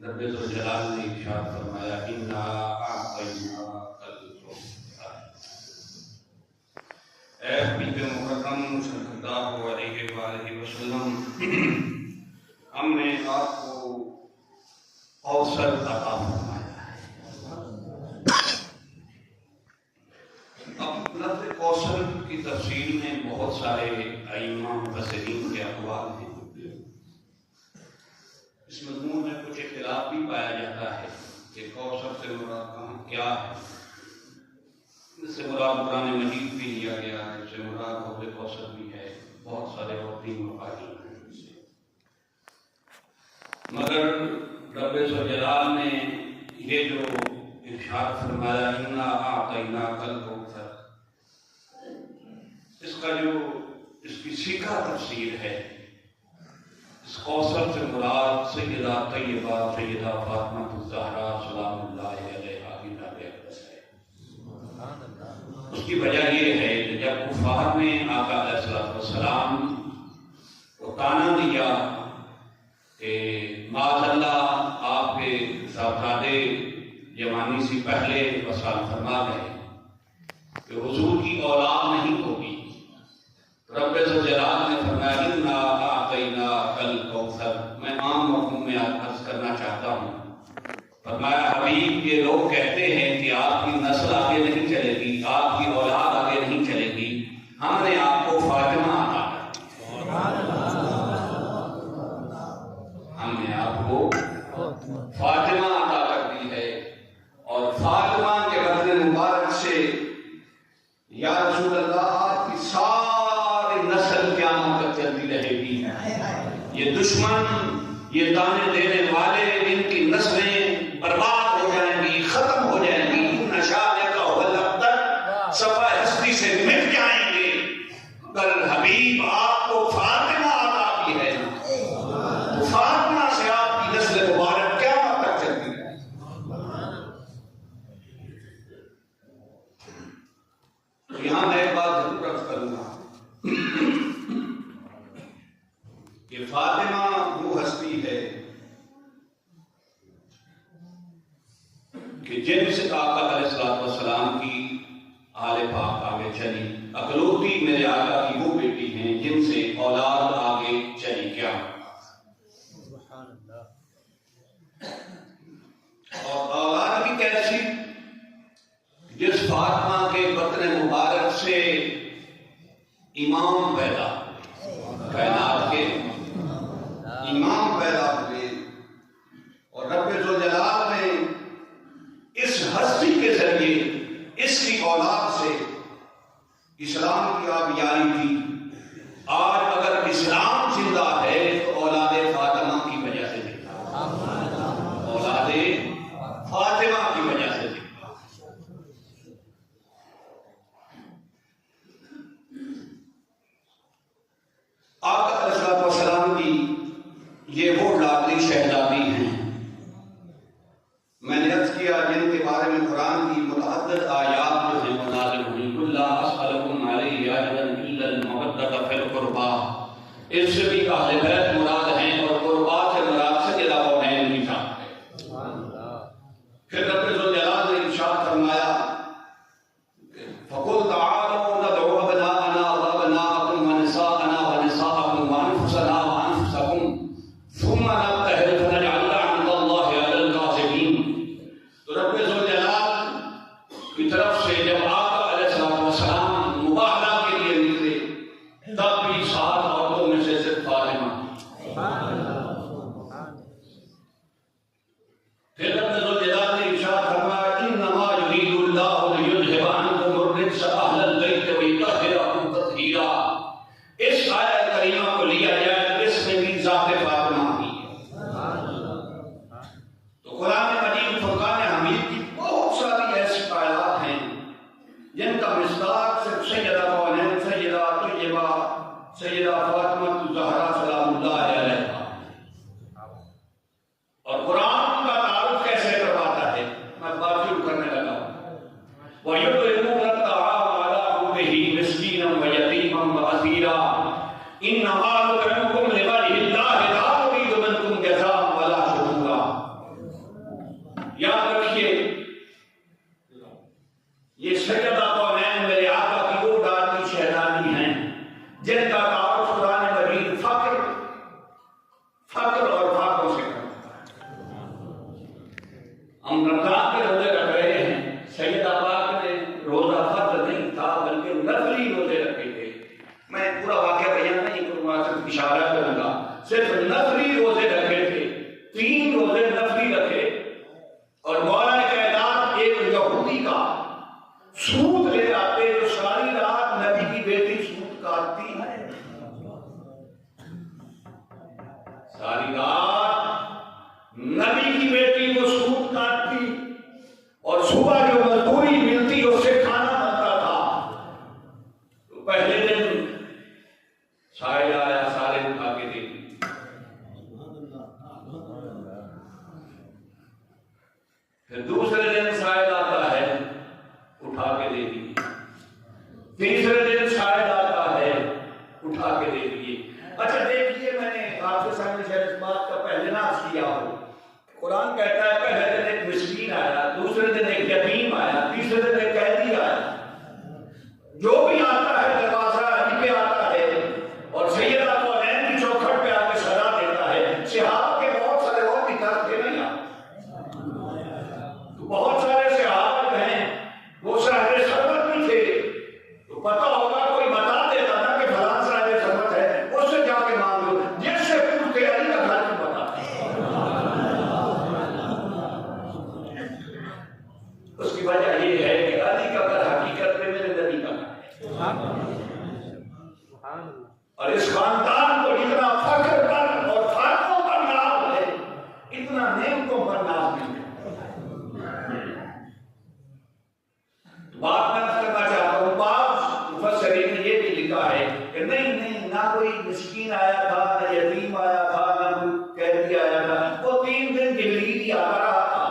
رب ذوالجلال نے ارشاد فرمایا انا اعطیناک الکوثر۔ اے حبیب مکرم صلی اللہ علیہ وآلہ وسلم، ہم نے آپ کو کوثر عطا فرمایا ہے۔ اب لفظ کوثر کی تفسیر میں بہت سارے ائمہ مفسرین کے اقوال ہیں۔ اس مضمون میں کچھ اختلاف بھی پایا جاتا ہے کہ کوثر سے مراد کہاں کیا ہے۔ اس سے مراد قرآن مجید بھی لیا گیا ہے، اس سے مراد حوض کوثر بھی ہے، بہت سارے اور بھی مفاہیم ہیں۔ مگر رب ذوالجلال نے یہ جو ارشاد فرمایا انا اعطیناک الکوثر، اس کا جو اس کی سیکھا تفسیر ہے، اس کوثر سے مراد سیدہ طیبہ سیدہ فاطمہ الزہرا سلام اللہ علیہا کی ذات اقدس ہے۔ اس کی وجہ یہ ہے کہ جب کفار نے آقا علیہ السلام کو طعنہ دیا کہ معاذ اللہ آپ کے صاحبزادے جوانی سے پہلے وصال فرما گئے کہ حضور کی اولاد نہیں ہوگی، رب ذوالجلال نے فرمایا انا اعطیناک الکوثر۔ میں عام مفہوم میں عرض کرنا چاہتا ہوں، فرمایا حبیب یہ لوگ کہتے ہیں کہ آپ کی نسل آگے نہیں چلے گی، آپ کی اولاد آگے نہیں چلے گی، ہم نے آپ کو فاطمہ عطا کر دی، ہم نے آپ کو فاطمہ عطا کر دی ہے۔ اور فاطمہ کے بدن مبارک سے یا رسول اللہ آپ کی ساری نسل قیامت تک چلتی رہے گی۔ یہ دشمن، یہ طعنے دینے والے، ان کی نسلیں برباد ہو جائیں گی، ختم ہو جائیں گی، نشانہ کا ولابتر صفحہ ہستی سے مٹ جائیں گے، کل حبیب آپ کو فاطمہ عطا کی ہے، تو فاطمہ سے آپ کی نسل مبارک قیامت تک چلتی رہے۔ تو یہاں میں ایک بات ضرور عرض کروں گا کہ فاطمہ وہ ہستی ہے کہ جن سے آقا علیہ السلام کی آل پاک آگے چلی، اکلوتی میرے آقا کی وہ بیٹی ہیں جن سے اولاد آگے چلی۔ کیا اور اولاد بھی کیسی؟ جس فاطمہ کے بطن مبارک سے امام پیدا ہوئے، کائنات کے امام پیدا ہوئے، اور رب ذوالجلال نے اس ہستی کے ذریعے اس کی اولاد سے اسلام کی آبیاری کی۔ آج اگر اسلام زندہ ہے تو اولاد فاطمہ کی وجہ سے زندہ، اولاد فاطمہ کی وجہ سے زندہ۔ آقا علیہ السلام کی یہ وہ لاڈلی شہزادی ہیں، میں نے عرض کیا جن کے بارے میں قرآن کی متعدد آیات جو ہیں نازل ہوئی، قل لا اسألکم علیہ اجرا الا المودۃ فی القربی، اس سے بھی اہل بیت مراد ہیں اور قربا سے مراد سیدہ کونین کی ذات ہے۔ پھر رب ذوالجلال نے ارشاد فرمایا فقل تعالوا ندعو ابناءنا وابناءکم ونساءنا ونساءکم وانفسنا وانفسکم ثم نبتہل فنجعل لعنۃ اللہ علی الکاذبین۔ تو رب ذوالجلال کی طرف سے جب آقا علیہ السلام مباہلہ کے لیے نکلے، تب بھی 7 عورتوں میں سے صرف فاطمہ۔ پھر رب ذوالجلال نے ارشاد فرمایا انما یرید اللہ لیذھب عنکم الرجس اہل البیت ویطہرکم تطہیرا۔ اس آیت کریمہ کو لیا جائے، اس میں بھی ذات فاطمہ آئی ہے۔ تو قرآن مجید فرقان حمید کی بہت ساری ایسی آیات ہیں جن کا مصداق صرف سیدہ کونین سیدہ طیبہ سیدہ فاطمہ الزہرا سلام اللہ علیہا۔ اور قرآن کا تعارف کیسے کرواتا ہے، میں بات شروع کرنے لگا وَيُطْعِمُونَ الطَّعَامَ عَلَىٰ حُبِّهِ مِسْكِينًا وَيَتِيمًا وَأَسِيرًا إِنَّمَا نُطْعِمُكُمْ لِوَجْهِ اللَّهِ نفلی روزے رکھے تھے، 3 روزے نفلی رکھے، اور مولا کائنات ایک یہودی کا سوت لے آتے جو ساری رات نبی کی بیٹی سوت کاٹتی ہے، ساری رات نبی کی بیٹی کو سوت کاٹتی، اور صبح جو مزدوری ملتی اس سے کھانا بنتا تھا۔ تو پہلے دن سائل آیا، سارے اٹھا کے دے دی، پھر دوسرے دن سائل آتا ہے، اٹھا کے دے دی، تیسرے دن سائل آتا ہے، اٹھا کے دے دیے۔ اچھا دیکھیے، میں نے آپ کے سامنے شاید اس بات کا پہلے نہ کیا ہو، قرآن کہتا ہے پہلے دن ایک مسکین آیا، دوسرے دن ایک یتیم آیا، تیسرے دن ایک قیدی آیا۔ جو بھی آتا ہے دروازہ علی پہ آتا ہے اور سیدہ کونین کی چوکھٹ پہ آ کے صدا دیتا ہے۔ صحابہ کے بہت سارے اور بھی درد تھے نہیں آپ، تو بہت سارے صحابہ جو ہیں وہ صاحب سربت بھی تھے، تو پتہ ہوگا کوئی بتا دیتا نا کہ فلاں صاحب سربت ہے، اس سے جا کے مانگ لو، جس سے پوچھتے علی کا گھر کیوں پتا۔ اس کی وجہ یہ ہے کہ علی کا گھر حقیقت میں میرے نبی کا گھر ہے، اور اس خاندان کو اتنا فخر پر اور فاتحوں پر ناز ہے، اتنا نعمتوں پر ناز نہیں ہے۔ بات میں کرنا چاہتا ہوں، بعض مفسرین نے یہ بھی لکھا ہے کہ نہیں نہ کوئی مسکین آیا تھا، نہ یتیم آیا تھا، نہ کوئی قیدی آیا تھا، وہ 3 دن جبریل ہی آتا رہا تھا،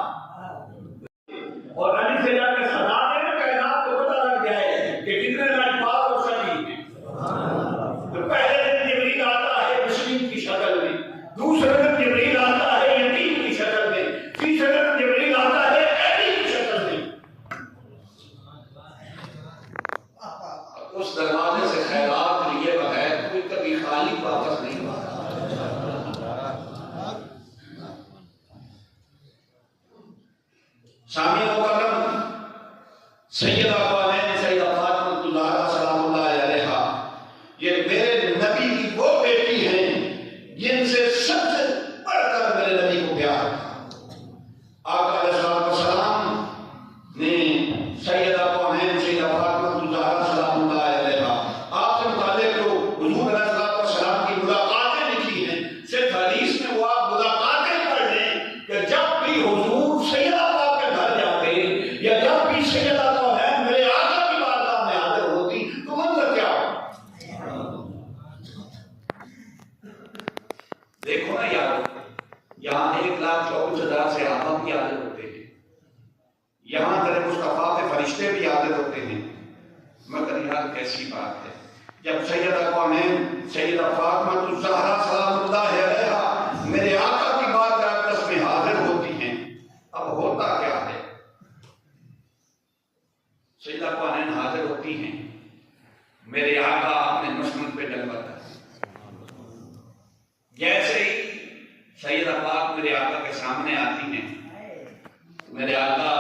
اور علی سے جا کے صدا دینا کائنات کو پتہ لگ جائے کہ کتنے لاجواب اور سچی ہیں۔ تو پہلے دن جبریل آتا ہے مسکین کی شکل میں، دوسرے دن جبریل آتا ہے یتیم کی شکل میں، تیسرے دن جبریل آتا ہے قیدی کی شکل میں۔ اس دروازے سے خیرات لیے بغیر کوئی کبھی خالی واپس نہیں ہوا۔ سامع مکرم، سیدہ کونین سیدہ فاطمہ الزہرا سلام اللہ علیہا، یہ میرے نبی کی وہ بیٹی ہیں جن سے سب سے بڑھ کر میرے نبی کو پیار تھا۔ آقا علیہ السلام نے سیدہ کونین سیدہ فاطمہ الزہرا سلام اللہ علیہا آپ سے متعلق جو حضور علیہ السلام کی ملاقاتیں لکھی ہیں، صرف حدیث میں وہ آپ ملاقاتیں پڑھ لیں کہ جب بھی حضور سیدہ یا جب بھی سیدہ کونین میرے آقا کی بارگاہ میں حاضر ہوتی تو منظر کیا ہو؟ دیکھو نا یار، یہاں 1,24,000 صحابہ بھی حاضر ہوتے ہیں، یہاں تیرے مصطفیٰ کے فرشتے بھی حاضر ہوتے ہیں، مگر یار کیسی بات ہے جب سیدہ کونین سیدہ فاطمہ الزہرا سلام اللہ علیہا میرے آقا کی بارگاہ میں حاضر ہوتی ہیں، اب ہوتا کیا ہے؟ سیدہ کونین حاضر ہوتی ہیں، میرے آقا اپنے مسند پہ ڈلواتا ہے، جیسے ہی سیدہ پاک میرے آقا کے سامنے آتی ہیں، میرے آقا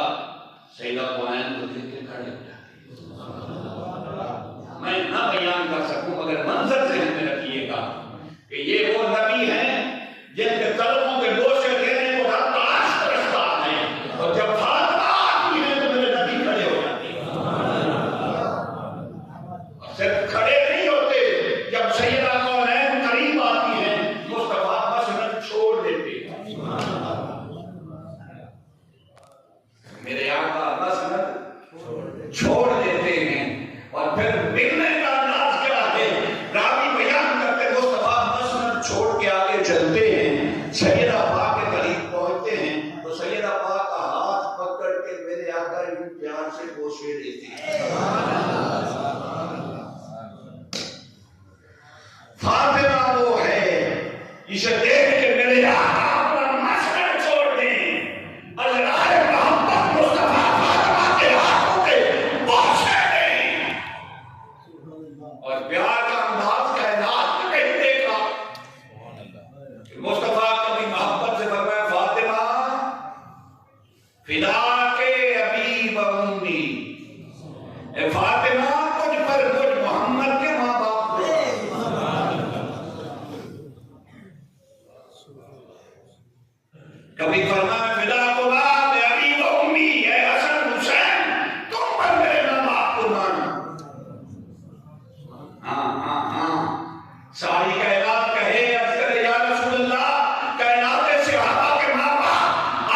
سیدہ کونین کو دیکھ کے کھڑے ہو جاتے ہیں۔ میں نہ بیان کر سکوں مگر منظر ذہن میں رکھیے گا کہ یہ وہ نبی ہیں جن کے قدموں کے گوشے دینے کو رب عرش ترستا ہے، اور جب فاطمہ آتی ہے تو میرے نبی کھڑے ہو جاتے ہیں۔ صرف کھڑے نہیں ہوتے، جب سیدہ کونین قریب آتی ہیں مصطفیٰ مسند چھوڑ دیتے ہیں، میرے آقا مسند چھوڑ دیتے ہیں، اور پھر ملنے کا انداز کیا ہے؟ راوی بیان کرتے مصطفیٰ مسند چھوڑ کے آگے چلتے ہیں، سیدہ پاک کے قریب پہنچتے ہیں تو سیدہ پاک کا ہاتھ پکڑ کے میرے آقا یوں پیار سے بوسے دیتے ہیں۔ فاطمہ وہ ہے اسے دیکھ کے میرے آقا اپنا مسند چھوڑ دیں، اللہ محمد مصطفیٰ فاطمہ کے ہاتھوں کے بوسے دیں، اور پیار کا انداز کائنات میں نہیں دیکھا۔ مصطفیٰ کبھی محبت سے فرمایا فاطمہ فدا کے ابی و امی، اے فاطمہ تجھ پر مجھ محمد کے ماں باپ کبھی فرمایا فدا کو باب ابی و امی، اے حسن حسین تم پر میرے ماں باپ قربان۔ ہاں ساری کائنات کہے افضل یا رسول اللہ، کائنات صحابہ کے ماں باپ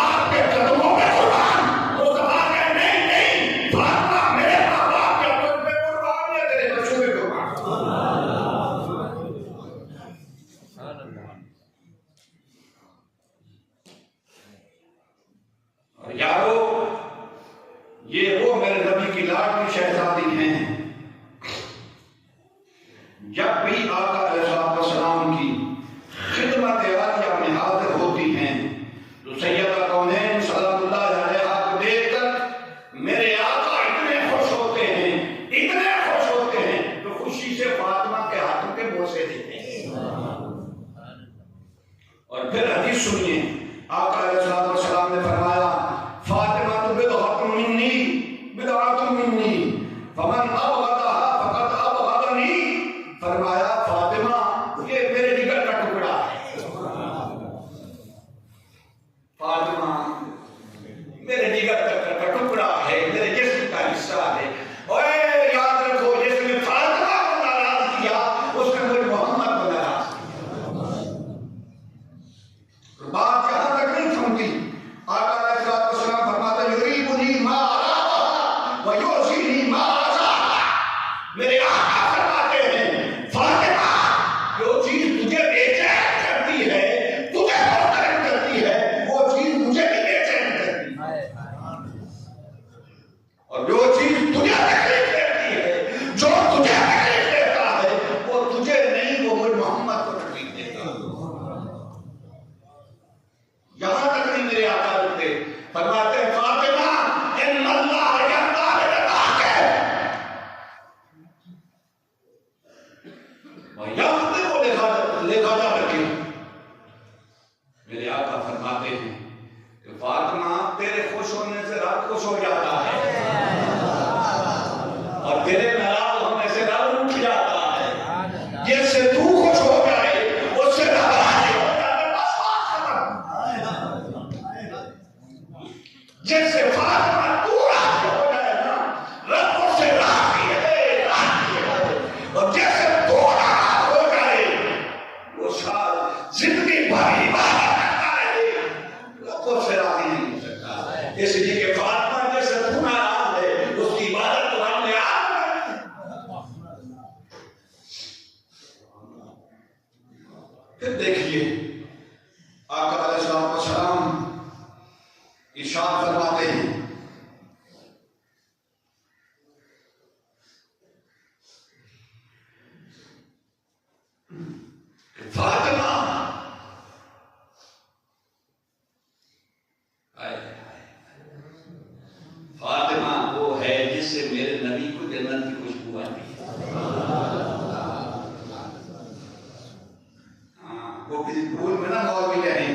آپ کے قدموں پہ قربان۔ مصطفیٰ کہے نہیں فاطمہ میرے ماں باپ کے قدم پہ قربان یا تیرے بچوں پہ قربان۔ اور یارو یہ وہ میرے نبی کی لاڈلی شہزادی ہیں، جب بھی آقا علیہ السلام کی خدمت عالیہ میں حاضر ہوتی ہیں تو سیدہ کونین سلام اللہ علیہا کو دیکھ کر میرے آقا اتنے خوش ہوتے ہیں تو خوشی سے فاطمہ کے ہاتھوں کے بوسے دیتے ہیں۔ اور پھر حدیث سنیے، آقا علیہ السلام نے فرمایا فاطمہ تو بدعۃ منی فمن ابغضها فقد ابغضنی۔ فرمایا فاطمہ یہ میرے جگر کا ٹکڑا ہے، فاطمہ میرے جگر کا ٹکڑا ہے، میرے جسم کا حصہ ہے۔ اور یاد رکھو جس نے فاطمہ کو ناراض کیا اس نے مجھ محمد کو ناراض کیا۔ بات یہاں تک نہیں تھمتی، آقا علیہ السلام فرماتا یریبنی ما ارادہ ویوزینی ما ازاہ۔ میرے آقا فرماتے ہیں فاطمہ جو چیز تجھے بے چین کرتی ہے، تجھے محترم کرتی ہے، وہ چیز مجھے بھی بے چین کرتی ہے، اور جو چیز تجھے تکلیف دیتی ہے، جو تجھے تکلیف دیتا ہے وہ تجھے نہیں، وہ مجھ محمد کو تکلیف دیتا ہے۔ یہاں تک نہیں میرے آقا رکھتے، فرماتے ہیں فاطمہ ان اللہ یرضی برضاک ویغضب لغضبک۔ میرے آقا فرماتے ہیں کہ فاطمہ تیرے خوش ہونے سے رب خوش ہو جاتا ہے اور تیرے ناراض ہونے سے رب اٹھ جاتا ہے۔ جس سے تو خوش ہو جائے اس سے رب راضی ہو جاتا ہے، بس بات ختم۔ جس سے فاطمہ تو راضی ہو جائے نا، رب اس سے راضی ہے، اور جس سے تو ناراض ہو جائے وہ شاید زندگی بھر عبادت کرتا ہے، رب اس سے راضی نہیں ہو سکتا۔ اس لیے کہ فاطمہ جس سے تو ناراض ہے اس کی عبادت تو ہم نے آپ پھر دیکھیے آقا علیہ السلام ارشاد فرماتے ہیں کہ فاطمہ فاطمہ وہ ہے جس سے میرے نبی کو جنت کی خوشبو آتی ہے۔ وہ کسی پھول میں نہ مولوی کہیں،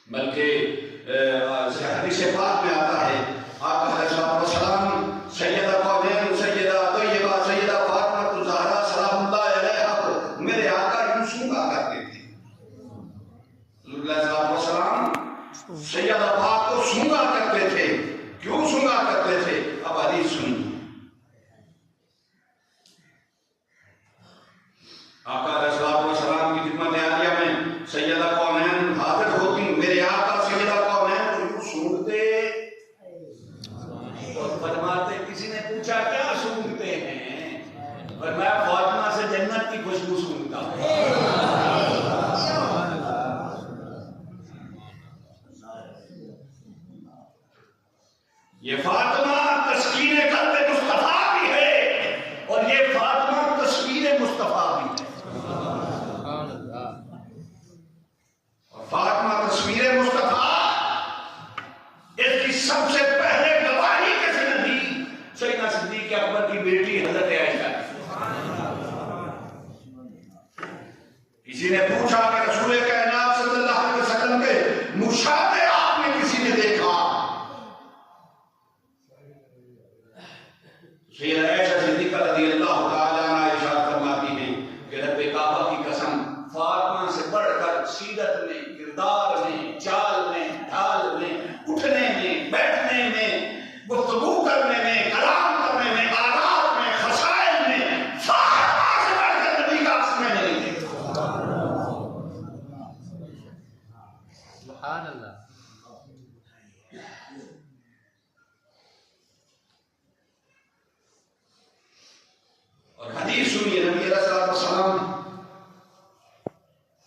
بلکہ حدیث پاک میں آتا ہے آقا علیہ السلام سیدہ کونین سیدہ طیبہ سیدہ فاطمہ الزہرا سلام اللہ علیہا کو میرے آقا یوں سونگا کرتے تھے۔ حضور علیہ السلام سیدہ پاک کو سونگا کرتے تھے، کیوں سونگا کرتے تھے؟ اب حدیث سنیے۔ آقا علیہ السلام کی خدمت عالیہ میں سیدہ کونین حاضر ہوتی، میرے آقا سیدہ کونین کو یوں سونگتے اور فرماتے، کسی نے پوچھا کیا سونگتے ہیں؟ اور میں فاطمہ سے جنت کی خوشبو سونگتا ہوں۔ یہ فاطمہ تسکین قلب مصطفیٰ بھی ہے اور یہ فاطمہ تصویر مصطفیٰ بھی ہے۔ فاطمہ تصویر مصطفیٰ، اس کی سب سے پہلے گواہی کسی نے دی؟ سیدنا صدیق اکبر کی بیٹی حضرت عائشہ۔ کسی نے پوچھا کہ رسول کائنات صلی اللہ علیہ وسلم کے مشابہ آپ نے کسی نے دیکھا؟ سیدہ عائشہ صدیقہ رضی اللہ تعالیٰ عنہا ارشاد فرماتی ہیں کہ رب کعبہ کی قسم، فاطمہ سے بڑھ کر سیرت میں کردار میں، چال میں، ڈھال میں، اٹھنے میں، بیٹھنے میں، گفتگو کرنے میں، کلام کرنے میں، آداب میں، خصائل میں، فاطمہ سے بڑھ کر نبی کا عکس میں نہیں دیکھا۔ سبحان اللہ۔ اور حدیث سنیے نبی علیہ الصلوۃ والسلام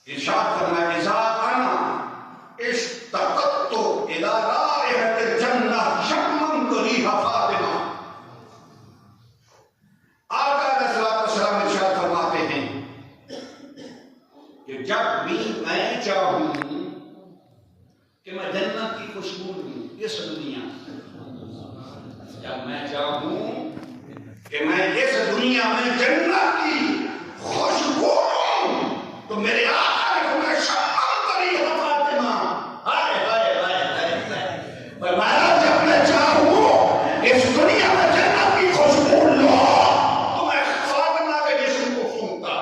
ارشاد فرمایا اذا انا اشتقت الى رائحة الجنہ شممت ریح فاطمہ۔ آقا علیہ الصلوۃ والسلام ارشاد فرماتے ہیں کہ جب بھی میں چاہوں کہ میں جنت کی خوشبو لوں اس دنیا سے، جب میں چاہوں کہ میں اس دنیا میں جنت کی خوشبو لوں تو میرے آقا نے فرمایا شممت ریح فاطمہ۔ ہائے ہائے ہائے ہائے، فرمایا جب میں چاہوں اس دنیا میں جنت کی خوشبو لوں تو میں فاطمہ کے جسم کو سونگتا،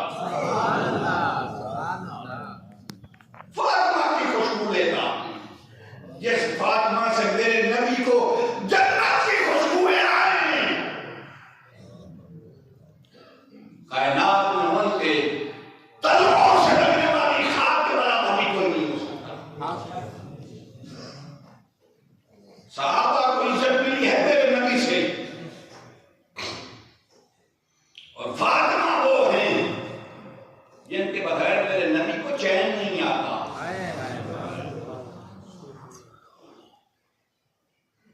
فاطمہ کی خوشبو لیتا ہوں، جس فاطمہ سے میرے نبی کو جنت کی خوشبوئیں آئیں۔ کائنات میں ان کے تلووں سے لگنے والی خاک کے برابر بھی کوئی نہیں ہو سکتا۔ صحابہ کو عزت ملی ہے میرے نبی سے، اور فاطمہ وہ ہیں جن کے بغیر میرے نبی کو چین نہیں آتا۔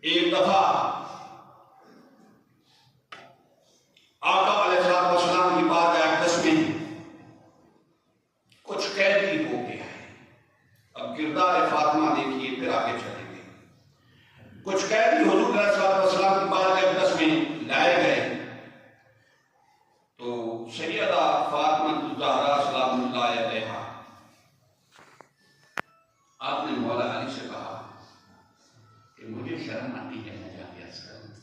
ایک دفعہ آقا علیہ الصلوۃ والسلام کی بارگاہ اقدس میں کچھ قیدی ہو گیا ہے۔ اب کردار فاطمہ دیکھیے پھر آگے چلیں گے۔ کچھ قیدی حضور علیہ الصلوۃ والسلام کی بارگاہ اقدس میں لائے گئے تو سیدہ فاطمہ الزہرا سلام اللہ علیہا آپ نے مولا علی سے کہا کہ مجھے شرم آتی ہے میں جا کے عرض کروں،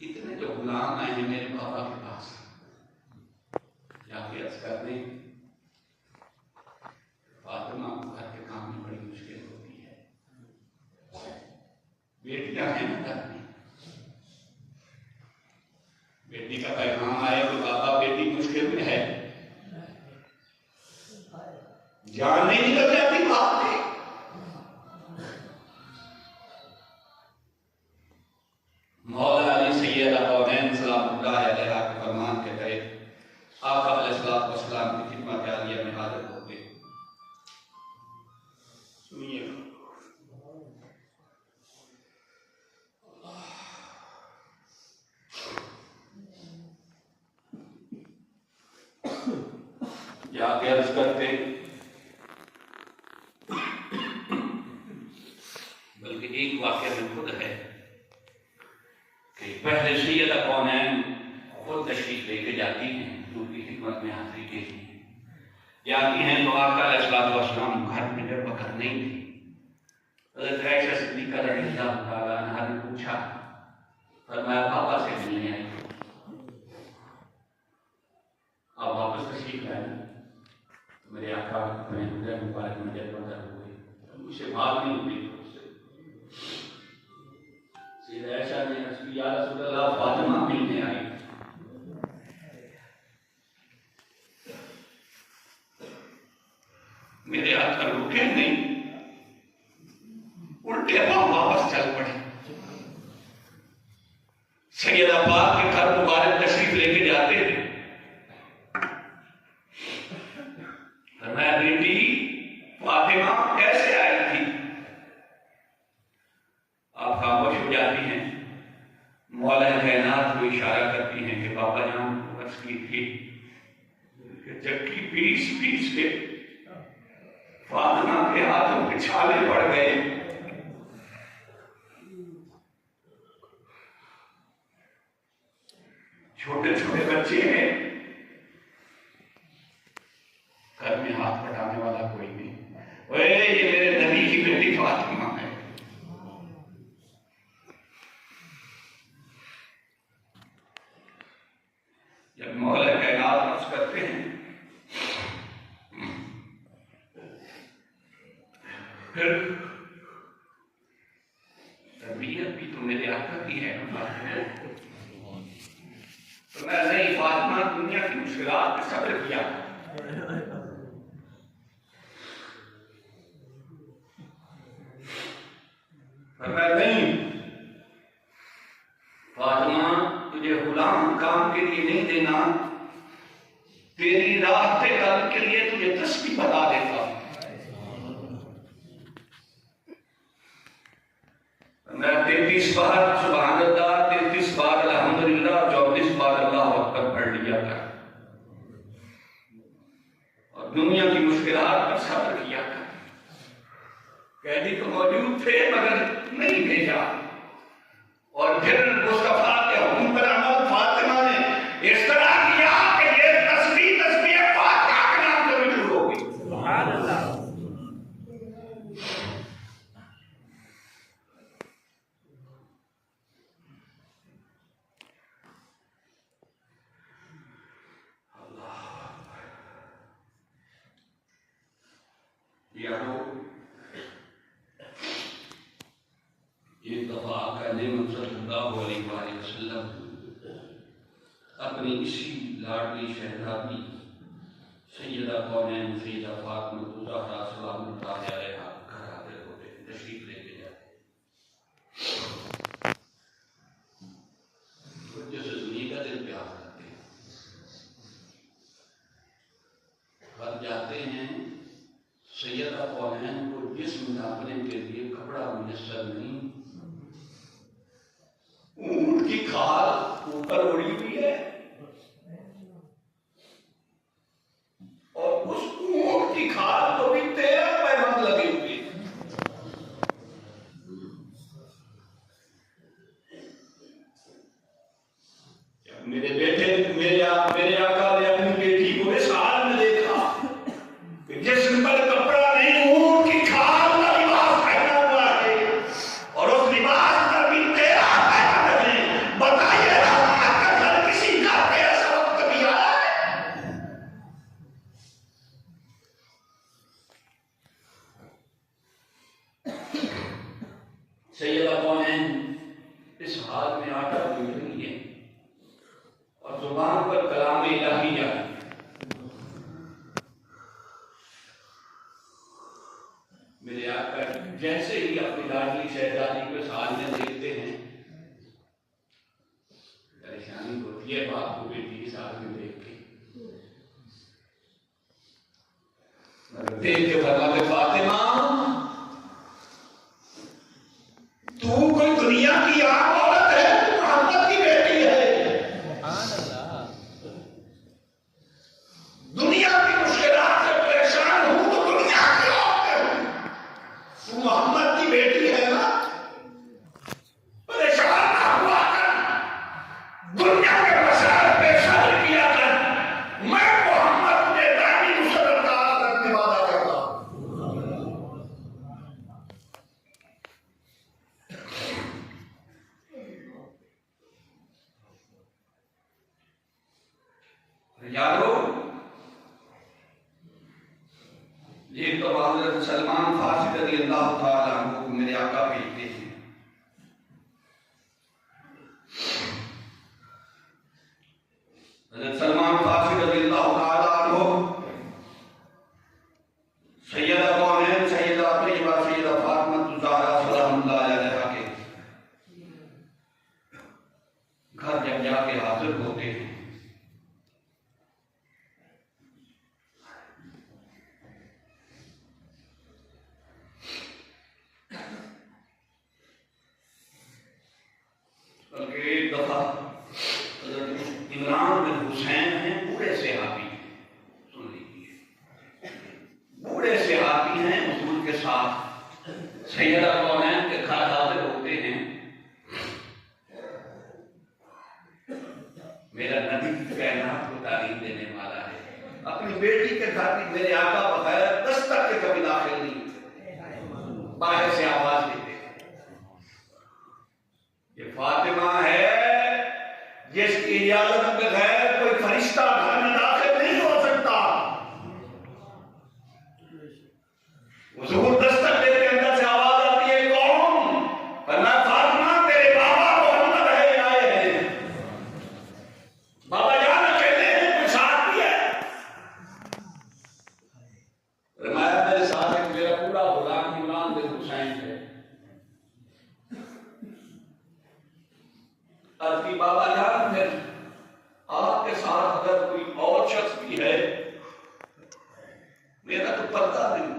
اتنے جو غلام آئے ہیں میرے بابا کے پاس، جا کے عرض کرنے فاطمہ کو گھر کے کام میں بڑی مشکل ہوتی ہے، بیٹیاں ہیں نا گھر میں، بیٹی کا پیغام آئے تو بابا بیٹی مشکل میں ہے، جان نہیں نکل جاتی باپ کی۔ مولا علی سیدہ کونین سلام اللہ علیہ کے فرمان کے تحت آقا علیہ الصلوۃ والسلام کی خدمت عالیہ میں حاضر ہو گئے۔ سنیے جا کے عرض کرتے، بلکہ ایک واقعہ میں خود ہے کہ پہلے سیدہ کونین خود تشریف لے کے جاتی ہیں حضور کی خدمت میں حاضری کے لیے، جاتی ہیں تو آقا علیہ الصلوۃ والسلام گھر میں جب وقت نہیں تھی، حضرت عائشہ صدیقہ رضی اللہ تعالیٰ عنہا نے پوچھا، فرمایا پاپا سے ملنے آئی، آپ واپس تشریف لائیں، میرے آقا میں حضرت مبارک میں جب وقت ہوئے مجھ سے بات نہیں ہوئی، سیدہ عائشہ نے عرض کی یا رسول اللہ فاطمہ ملنے آئی، میرے ہاتھ پر رکے نہیں، الٹے پاؤں واپس چل پڑے، سیدہ پاک کے گھر مبارک تشریف لے کے جاتے تھے، فرمایا بیٹی فاطمہ کیسے آئی تھی؟ آپ خاموش ہو جاتی ہیں، مولا کائنات کو اشارہ کرتی ہیں کہ بابا جان کو عرض کی تھی کہ چکی پیس پیس کے فاطمہ کے ہاتھوں کے چھالے پڑ گئے، چھوٹے چھوٹے بچے ہیں، گھر میں ہاتھ بٹانے والا کوئی نہیں، اے یہ میرے نبی کی بیٹی فاطمہ ہے۔ جب مولا کائنات عرض کرتے ہیں پھر تربیت بھی تو میرے آقا کی ہے تو میں نہیں فاطمہ دنیا کی مشکلات پہ صبر کیا میں نہیں فاطمہ تجھے غلام کام کے لیے نہیں دینا تیری راہ پہ کل کے لیے تجھے تسبیح بتا دیتا ہوں میں 33 بار سبحان اللہ 33 بار الحمدللہ 34 بار اللہ اکبر پڑھ لیا تھا اور دنیا کی مشکلات پر صبر کیا تھا قیدی تو موجود تھے مگر نہیں بھیجا اور پھر مصطفیٰ کے حکم پر عمل فاطمہ نے اس طرح کیا کہ یہ تسبیح فاتحہ کے نام سے شروع ہو گئی سبحان اللہ یارو ایک دفعہ آقا نعمت صلی اللہ علیہ وآلہ وسلم اپنی اسی لاڈلی شہزادی سیدہ کونین سیدہ فاطمہ الزہرا سلام اللہ علیہا گھر حاضر ہوتے تشریف لے کے جاتے جیسے دنیا کا دل پیار کرتے ہیں گھر جاتے ہیں سیدہ کونین کو جسم ڈھانپنے کے لیے کپڑا میسر نہیں اونٹ کی کھال اوپر اڑی ہوئی ہے اور اس اونٹ کی کھال کو بھی 13 پیبند لگی ہوئی ہے میرے بیٹے میرے آقا نے اپنی بیٹی کو اس حال میں دیکھا کہ جسم پر کپڑا نہیں اونٹ کی کھال کا لباس پہنا ہوا ہے اور اس لباس پر بھی 13 پیبند ہیں بتائیے رحمت کا گھر کسی کا ایسا وقت بھی آیا ہے سیدہ کونین اس حال میں آ کر گزر رہی ہے اور زبان پر کلام الہی جاری میرے آقا جیسے ہی اپنی لاڈلی شہزادی کو اس حال میں دیکھتے ہیں پریشانی ہوتی ہے باپ کو بیٹی اس حال میں دیکھ کے مگر دیکھ کے فرماتے فاطمہ تو کوئی دنیا کی عام عورت ہے تو محمد کی بیٹی ہے سبحان اللہ دنیا کی مشکلات سے پریشان ہوں تو دنیا کی عورت ہوں تو محمد کی بیٹی ہے نا پریشان نہ ہوا کر دنیا کے مسائل پہ صبر کیا کر میں محمد کے دائمی نصرت کا کرنے والا کرتا ہوں یادو یہ تو حضرت سلمان فارسی رضی اللہ تعالیٰ عنہ کو میرے آقا بھیجتے ہیں حضرت سلمان فارسی رضی اللہ تعالیٰ عنہ سیدہ کونین سیدہ طیبہ سیدہ فاطمہ الزہرا سلام اللہ علیہا کے گھر جب جا کے حاضر ہوتے ہیں بلکہ ایک دفعہ حضرت عمران بن حسین ہیں بوڑھے صحابی سن لیجیے بوڑھے صحابی ہیں حضور کے ساتھ سیدہ کونین کے گھر حاضر ہوتے ہیں میرا نبی کائنات کو تعلیم دینے والا ہے اپنی بیٹی کے گھر بھی میرے آقا بغیر دستک کے کبھی داخل نہیں باہر سے آواز دیتے یہ فاطمہ ہے جس کی اجازت کے بغیر کوئی فرشتہ گھر میں داخل نہیں ہو سکتا حضور دستک دیتے میرا تو پردہ نہیں،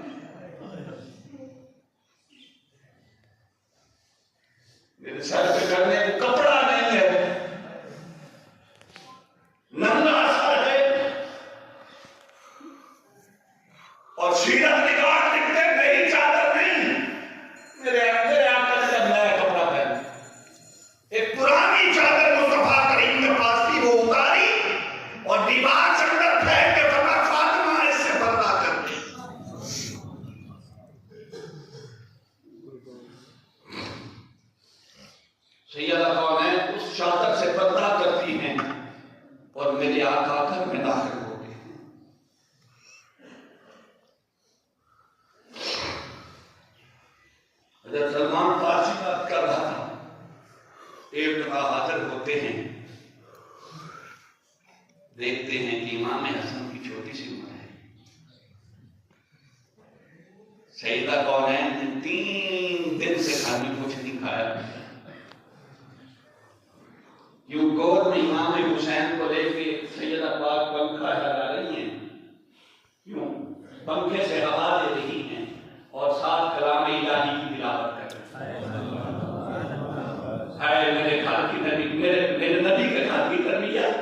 میرے سر پہ کرنے کو کپڑا نہیں ہے، ننگا سر ہے، اور سیرت نگاہ لکھتے نئی چادر نہیں، میرے آقا نے جب نیا کپڑا پہنا، ایک پرانی چادر مصطفیٰ کریم کے پاس تھی، وہ اتاری اور دیوار سے اندر پھینک کے فرمایا فاطمہ اس سے پردہ کر دے۔ سیدہ کونین اس چادر سے پردہ کرتی ہیں اور میرے آقا گھر میں داخل ہو گئے۔ حضرت سلمان فارسی بات کر رہا تھا، ایک دفعہ حاضر ہوتے ہیں، دیکھتے ہیں کہ امام حسن کی چھوٹی سی عمر ہے، سیدہ کونین نے 3 دن سے گھر میں کچھ نہیں کھایا، یوں گود میں امام حسین کو لے کے سیدہ پاک پنکھا ہلا رہی ہیں، یوں پنکھے سے ہوا دے رہی ہیں اور ساتھ کلام الہی کی تلاوت کر رہی ہیں۔ اے میرے گھر کی نبی، میرے نبی کے گھر کی تربیت،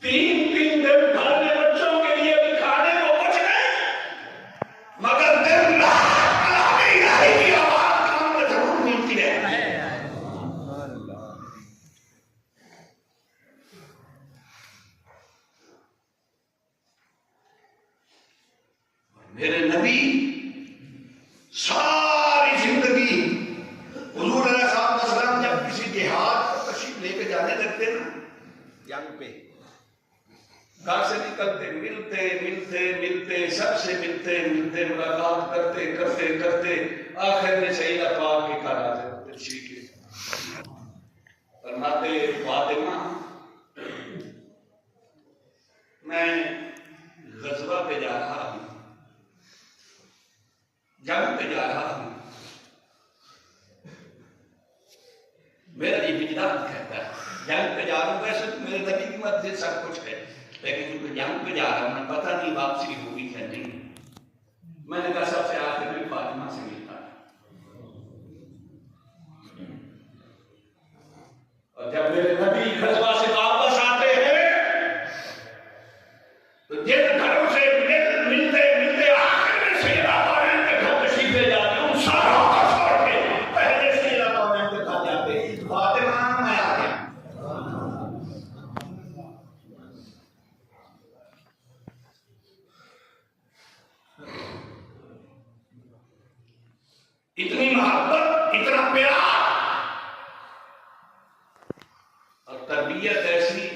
3 دن گھر میں بچوں کے لیے بھی کھانے کو کچھ نہیں، مگر دن رات کلام الہی کی آواز کان میں ضرور ملتی ہے۔ میرے نبی ساری زندگی، حضور علیہ السلام جب کسی دیہات پر تشریف لے کے جانے لگتے نا، جنگ پہ گھر سے نکلتے، ملتے سب سے ملتے ملاقات کرتے آخر میں سیدہ پاک کے گھر حاضر ہوتے، تشریف لے فرماتے فاطمہ میں غزوہ پہ جا رہا ہوں، جنگ پہ جا رہا ہوں، میرا یہ وجدان کہتا ہے جنگ پہ جا رہا ہوں، ویسے تو میرے نبی کی مرضی سب کچھ ہے، لیکن کیونکہ جنگ پہ جا رہا ہوں، میں پتہ نہیں واپسی ہوگی یا نہیں، میں نے کہا سب سے آخر میں فاطمہ سے ملتا ہے، اور جب میرے نبی غزوہ سے واپس آتے ہیں تو جن گھروں سے ملتے آخر میں سیدہ کونین کے گھر تشریف لے جاتے ہیں، ان ساروں کا چھوڑ کے پہلے سیدہ کونین کے گھر جاتے ہیں، فاطمہ میں آ گیا۔ اتنی محبت، اتنا پیار اور تربیت ایسی،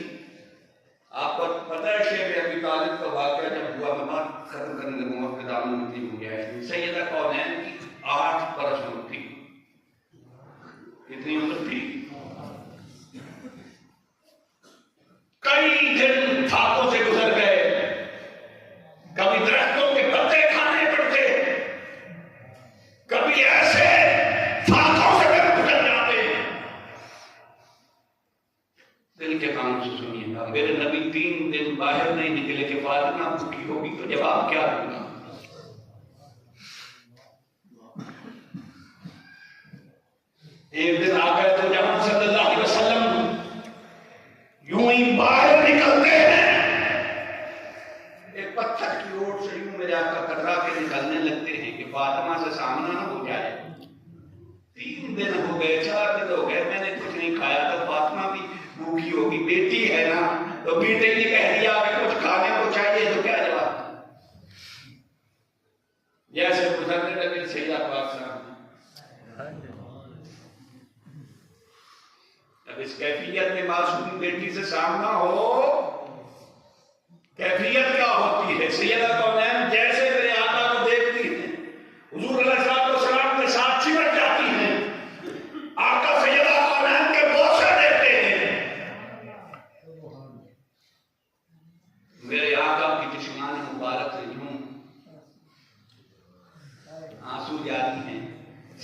آپ کو پتہ ہے شیخ ابی طالب کا واقعہ جب ہوا، میں بات ختم کرنے لگوں گا، اختتام میں ہو جائے، سیدہ کونین کی 8 برس عمر تھی، کتنی عمر تھی؟ کئی دن تھاکوں سے گزر گئے، کبھی درختوں کے پتے کھانے پڑتے، کبھی ایسے تھاکوں سے گزر جاتے۔ دل کے کام سے سنیے گا، میرے نبی 3 دن باہر نہیں نکلے کہ فاطمہ بھوکی ہوگی تو جواب کیا ہوگا؟ ایک دن آ گئے تو جہاں صلی اللہ علیہ وسلم یوں ہی باہر نکلتے ہیں، ایک پتھر کی اوٹ سے یوں میرے آقا کترا کے نکلنے لگتے ہیں کہ فاطمہ سے سامنا نہ ہو جائے۔ 3 دن ہو گئے، 4 دن ہو گئے، میں نے کچھ نہیں کھایا، تو فاطمہ بھی بھوکی ہوگی، بیٹی ہے نا، تو بیٹے نے کہہ دیا کہ کچھ کھانے کو چاہیے، تو کیا جواب؟ جیسے گزرنے لگے سیدہ پاک صاحب، اب اس کیفیت میں معصوم بیٹی سے سامنا ہو، کیفیت کیا ہوتی ہے؟ سیدہ کونین جیسے میرے آقا کو دیکھتی ہیں، حضور علیہ السلام کے ساتھ چمٹ جاتی ہیں، آقا سیدہ کونین کے بوسے دیتے ہیں، میرے آقا کی جسمانی مبارک سے یوں آنسو جاری ہیں،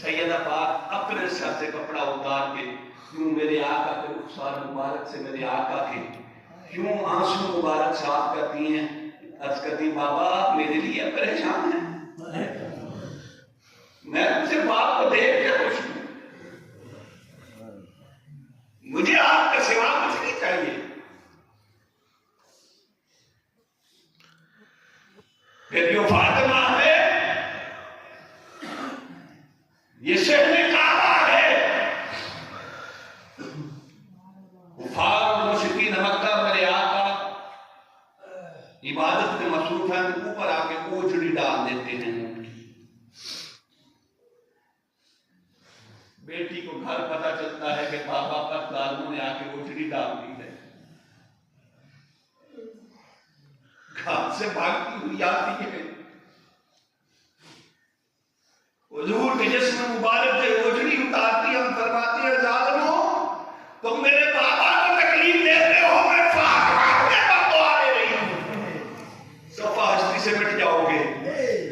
سیدہ پاک اپنے سر سے کپڑا اتار کے یوں میرے آقا کے رخسار مبارک سے میرے آقا کے یوں آنسو مبارک صاف کرتی ہیں، عرض کرتی بابا آپ میرے لیے پریشان ہیں، میں صرف آپ کو دیکھ کے خوش ہوں، مجھے آپ کے سوا کچھ نہیں چاہیے۔ پھر جو فاطمہ ہے یہ شہر کعبہ ہے، کفار اور مشرکین مکہ میرے آقا عبادت میں مصروف ہیں، اوپر آ کے اوجڑی ڈال دیتے ہیں اونٹ کی۔ بیٹی کو گھر پتہ چلتا ہے کہ بابا پر ظالموں نے آ کے اوجڑی ڈال دی ہے، گھر سے بھاگتی ہوئی آتی ہے، حضور کے جسم مبارک سے اوجڑی اتارتی ہے، فرماتی ہے ظالموں تم میرے بابا کو تکلیف دیتے ہو، میں فاطمہ کے بددعا دے رہی ہوں، صفحہ ہستی سے مٹ جاؤ گے۔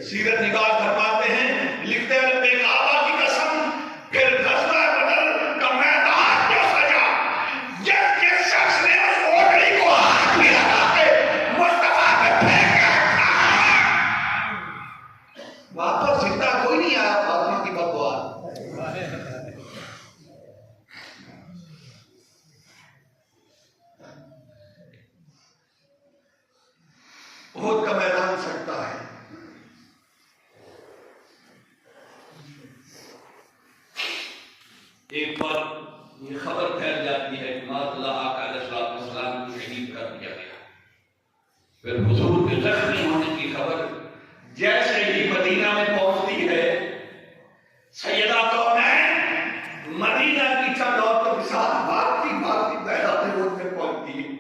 سیرت نگار فرماتے ہیں، لکھتے ہیں بے کعبہ کی قسم، پھر غزوہ بدر کا میدان جو سجا، جس جس شخص نے اس اوجڑی کو ہاتھ میں لگا کے مصطفیٰ پہ پھینکا، واپس زندہ کوئی نہیں آیا فاطمہ کی بددعا۔ احد کا میدان سکتا ہے، ایک بار یہ خبر پھیل جاتی ہے کہ معاذ اللہ آقا علیہ السلام کو شہید کر دیا گیا۔ پھر حضور کے زخمی ہونے کی خبر جیسے ہی مدینہ میں پہنچتی ہے، سیدہ کونین مدینہ کی چند عورتوں کے ساتھ بھاگتی بھاگتی بیضات روڈ میں پہنچتی ہے۔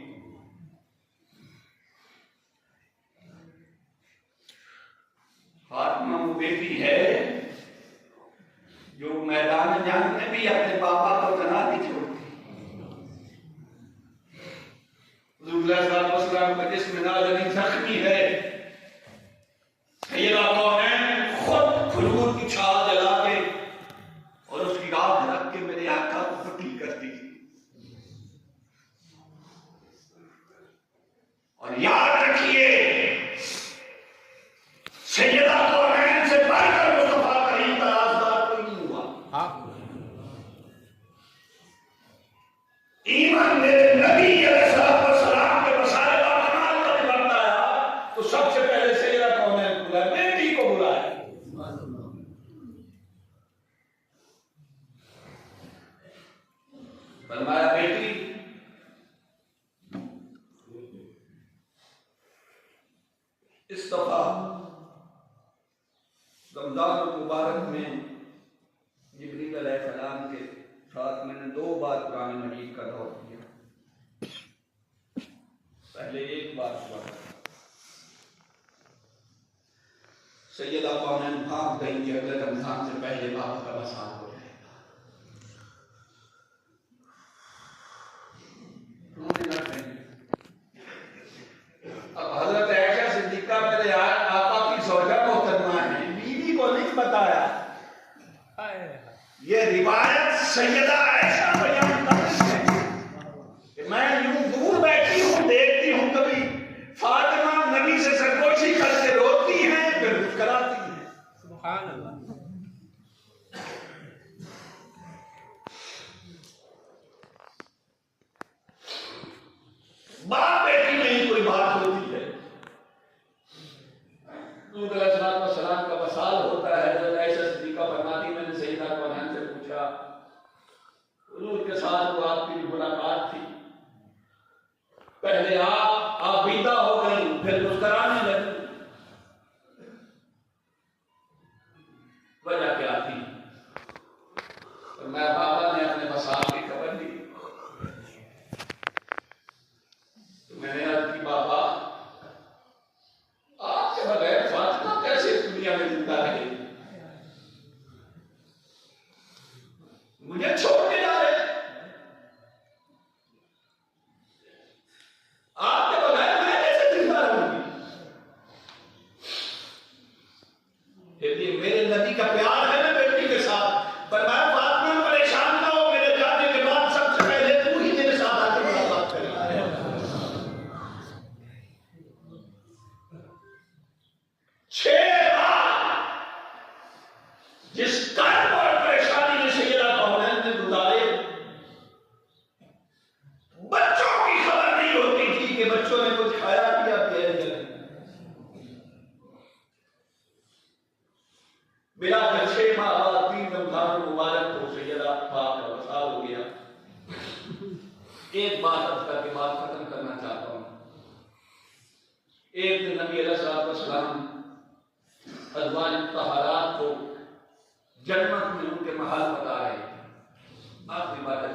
فاطمہ وہ بیٹی ہے جو میدان جنگ میں بھی اپنے بابا کو تنہا نہیں چھوڑتی۔ حضور صلی اللہ علیہ وسلم کا جسم نازنین زخمی ہے، سیدہ کونین خود کھجور کی چھال جلا کے اور اس کی آگ رکھ کے میرے آقا کو پٹی کرتی، اور یاد رکھیے سیدہ کونین سے بڑھ کر مصطفیٰ کریم کا رازدار کوئی نہیں ہوا۔ ایمان میرے نبی علیہ السلام کے مسائل کا کمال کا بڑھتا ہے تو سب سے پہلے سیدہ کونین کو بلایا، بیٹی کو بلایا۔ فرمایا بیٹی اس دفعہ رمضان المبارک میں جبریل علیہ السلام کے ساتھ میں نے 2 بار قرآن مجید کا دور کیا، پہلے ایک بار ہوا، سیدہ کونین بھاگ گئی کہ اگلے رمضان سے پہلے بابا کا وصال ہو جائے گا۔ اب حضرت عائشہ صدیقہ میرے آقا کی زوجہ محترمہ ہے، بیوی کو نہیں بتایا، یہ روایت سیدہ عائشہ بیان کرتی ہے کہ میں یوں دور بیٹھی ہوں، دیکھتی ہوں کبھی فاطمہ نبی سے سرگوشی کر کے روتی ہیں پھر مسکراتی ہیں۔ سبحان اللہ۔ باپ بیٹی میں ہی کوئی بات ہوتی ہے، حضور علیہ السلام کا وصال ہوتا ہے۔ حضرت عائشہ صدیقہ فرماتی میں نے سیدہ کونین سے پوچھا، حضور کے ساتھ وہ آپ کی ملاقات تھی، پہلے آپ آبیدہ ہو گئی پھر مسکرانے لگی، وجہ کیا تھی؟ اور میں بابا نے اپنے وصال کی خبر دی تو میں نے عرض کی بابا آپ کے بغیر فاطمہ کیسے اس دنیا میں زندہ رہے، مجھے چھوڑ کے جا رہے، آپ کے بغیر میں کیسے زندہ رہوں گی؟ یہ میرے نبی کا پیار ہے نا بیٹی کے ساتھ، پر میں فاطمہ پریشان نہ ہو، میرے جانے کے بعد سب سے پہلے تو ہی میرے ساتھ آ کے ملاقات کرے۔ ملا کر 6 ماہ بعد 3 رمضان مبارک کو سیدہ پاک کا وصال ہو گیا. ایک بات اب کر کے بات ختم کرنا چاہتا ہوں. ایک دن نبی علیہ الصلوۃ والسلام ازواج طاہرات کو جنت میں ان کے محل بتا رہے ہیں. آخری بات ہے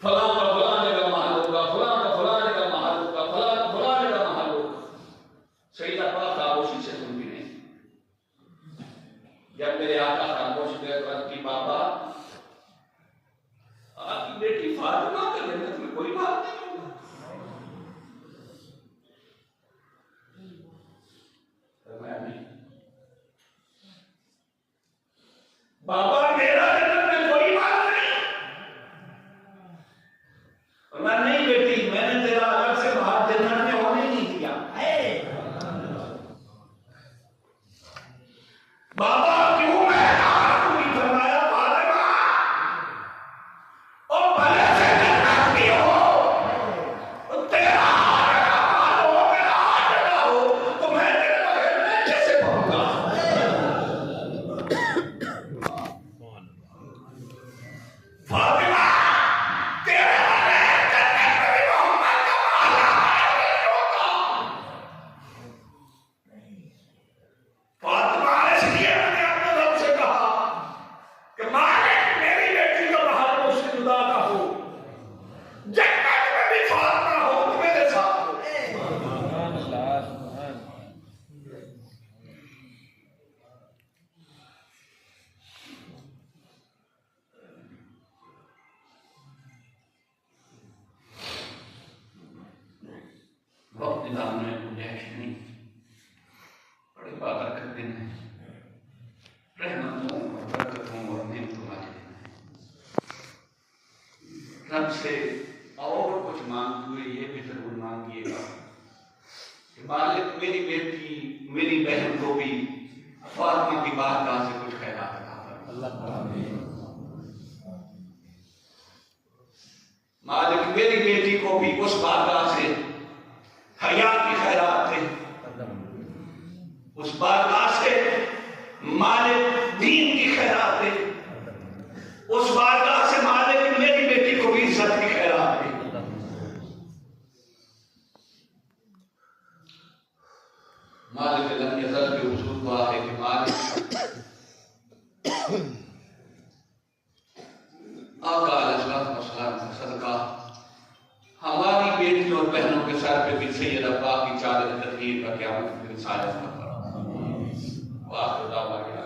فلاں کا فلاں جگہ محل ہوگا, فلاں کا فلاں جگہ محل ہوگا, فلاں کا فلاں جگہ محل ہوگا. سیدہ پاک خاموشی سے سنتی نہیں. جب میرے آقا خاموش ہوئے تو عرض کی بابا آپ کی بیٹی فاطمہ کا جنت میں کوئی بات نہیں ہوگا. فرمایا نہیں بابا میرا جنت میں کوئی بات نہیں. فرمایا نہیں بیٹی میں نے تیرا الگ سے باہر جنت میں ہونے نہیں دیا. بابا کیوں میں فرمایا فاطمہ او بھلے سے جنت بھی ہو تیرا ہو میرا جگہ ہو تو میں تیرے بغیر میں کیسے پہنچوں گا. فاطمہ تیرے بغیر جنت میں بھی محمد کا مالا نہیں ہوگا. فاطمہ اس لیے میں نے اپنے رب سے کہا کہ مالک میری بیٹی کا محل مجھ سے جدا نہ ہو, جنت میں بھی فاطمہ ہو تو میرے ساتھ ہو. وقت نظام میں گنجائش نہیں. بڑی بات کرتے ہیں رحمتوں اور برکتوں اور نعمتوں والے رب سے اور کچھ مانگتے ہوئے یہ بھی ضرور مانگیے گا کہ مالک میری بیٹی میری بہن کو بھی فاطمہ کی بارگاہ سے کچھ خیرات عطا فرما. مالک میری بیٹی کو بھی اس بارگاہ سے حیات کی خیرات دے, اس بارگاہ سے مالک دین کی خیرات دے, اس بارگاہ سے مالک میری بیٹی کو بھی عزت کی خیرات دے. مالک لم یزل کے حضور دعا ہے کہ مالک آقا علیہ الصلوۃ والسلام کا صدقہ ہماری بیٹیوں اور بہنوں کے سر پہ بھی سیدہ پاک کی چادر تطہیر کا قیامت کے دن سایہ فرما. واخر دعوانا